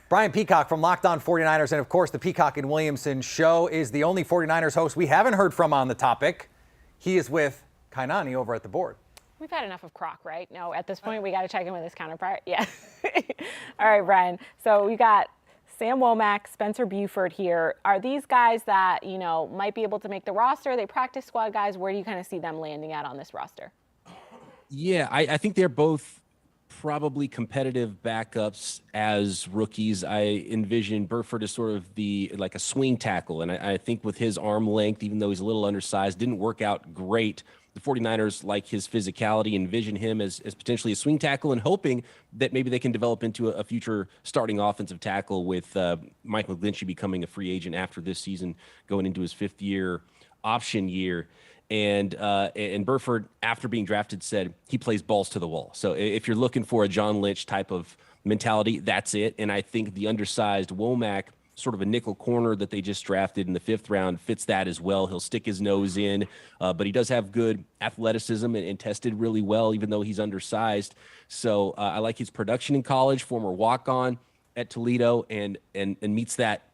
Brian Peacock from Locked On 49ers, and of course the Peacock and Williamson show is the only 49ers host we haven't heard from on the topic. He is with Kainani over at the board. We've had enough of Croc, right? No, at this point we got to check in with his counterpart. Yeah. All right, Brian. So we got Sam Womack, Spencer Burford here. Are these guys that, might be able to make the roster? Are they practice squad guys? Where do you kind of see them landing at on this roster? Yeah, I think they're both probably competitive backups as rookies. I envision Burford as sort of like a swing tackle. And I think with his arm length, even though he's a little undersized, didn't work out great. The 49ers like his physicality, envision him as potentially a swing tackle, and hoping that maybe they can develop into a future starting offensive tackle with Mike McGlinchey becoming a free agent after this season, going into his fifth year option year. And Burford, after being drafted, said he plays balls to the wall. So if you're looking for a John Lynch type of mentality, that's it. And I think the undersized Womack, sort of a nickel corner that they just drafted in the 5th round, fits that as well. He'll stick his nose in, but he does have good athleticism and tested really well, even though he's undersized. So I like his production in college, former walk-on at Toledo, and meets that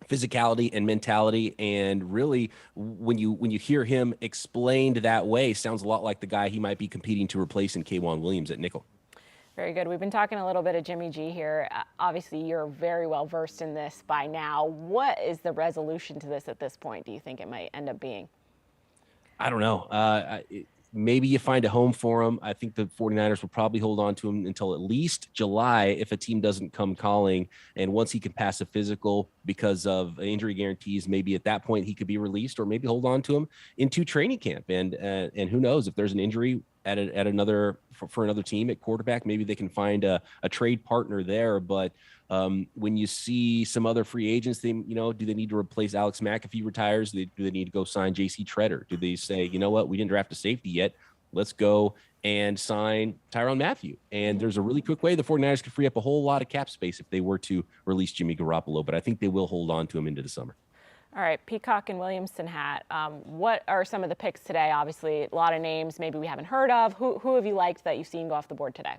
physicality and mentality. And really, when you hear him explained that way, sounds a lot like the guy he might be competing to replace in K'Wan Williams at nickel. Very good. We've been talking a little bit of Jimmy G here. Obviously, you're very well versed in this by now. What is the resolution to this at this point, do you think it might end up being? I don't know. Maybe you find a home for him. I think the 49ers will probably hold on to him until at least July if a team doesn't come calling. And once he can pass a physical because of injury guarantees, maybe at that point he could be released, or maybe hold on to him into training camp. And who knows, if there's an injury at another for another team at quarterback, maybe they can find a trade partner there. But when you see some other free agents, do they need to replace Alex Mack if he retires? Do they need to go sign J.C. Treader? Do they say, you know what, we didn't draft a safety yet, let's go and sign Tyrann Mathieu? And there's a really quick way the 49ers could free up a whole lot of cap space if they were to release Jimmy Garoppolo, but I think they will hold on to him into the summer. All right, Peacock and Williamson hat. What are some of the picks today? Obviously, a lot of names maybe we haven't heard of. Who have you liked that you've seen go off the board today?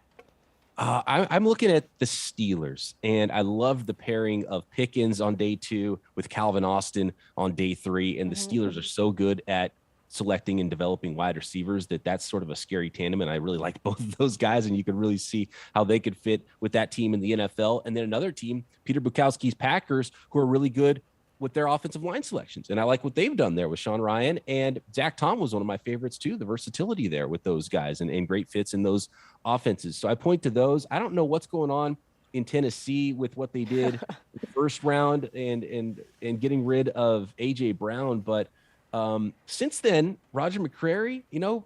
I'm looking at the Steelers, and I love the pairing of Pickens on day 2 with Calvin Austin on day 3. And the Steelers are so good at selecting and developing wide receivers that's sort of a scary tandem. And I really like both of those guys, and you could really see how they could fit with that team in the NFL. And then another team, Peter Bukowski's Packers, who are really good with their offensive line selections. And I like what they've done there with Sean Ryan, and Zach Tom was one of my favorites too, the versatility there with those guys and great fits in those offenses. So I point to those. I don't know what's going on in Tennessee with what they did in the first round and getting rid of AJ Brown. But since then, Roger McCreary,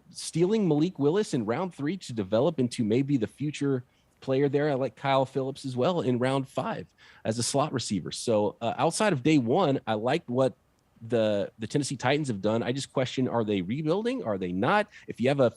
stealing Malik Willis in round 3 to develop into maybe the future player there. I like Kyle Phillips as well in round 5 as a slot receiver. So outside of day 1, I liked what the Tennessee Titans have done. I just question, are they rebuilding? Are they not? If you have a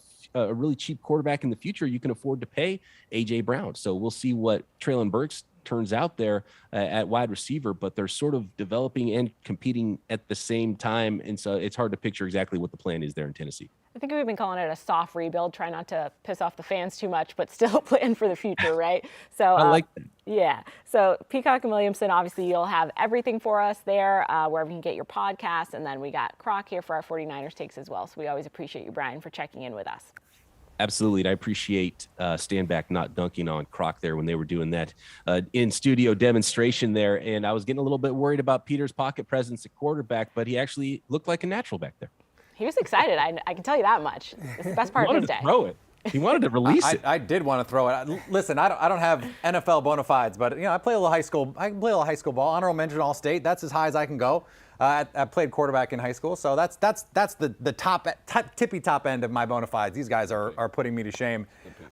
really cheap quarterback in the future, you can afford to pay AJ Brown. So we'll see what Treylon Burks turns out there at wide receiver, but they're sort of developing and competing at the same time. And so it's hard to picture exactly what the plan is there in Tennessee. I think we've been calling it a soft rebuild, try not to piss off the fans too much, but still plan for the future, right? So I like that. Yeah. So Peacock and Williamson, obviously you'll have everything for us there, wherever you can get your podcasts. And then we got Croc here for our 49ers takes as well. So we always appreciate you, Brian, for checking in with us. Absolutely. And I appreciate Stanback not dunking on Croc there when they were doing that in-studio demonstration there. And I was getting a little bit worried about Peter's pocket presence at quarterback, but he actually looked like a natural back there. He was excited. I can tell you that much. It's the best part of his day. He wanted to throw it. He wanted to release it. I did want to throw it. Listen, I don't have NFL bona fides, but I play a little high school. I can play a little high school ball. Honorable mention all state. That's as high as I can go. I played quarterback in high school, so that's the tippy top end of my bona fides. These guys are putting me to shame.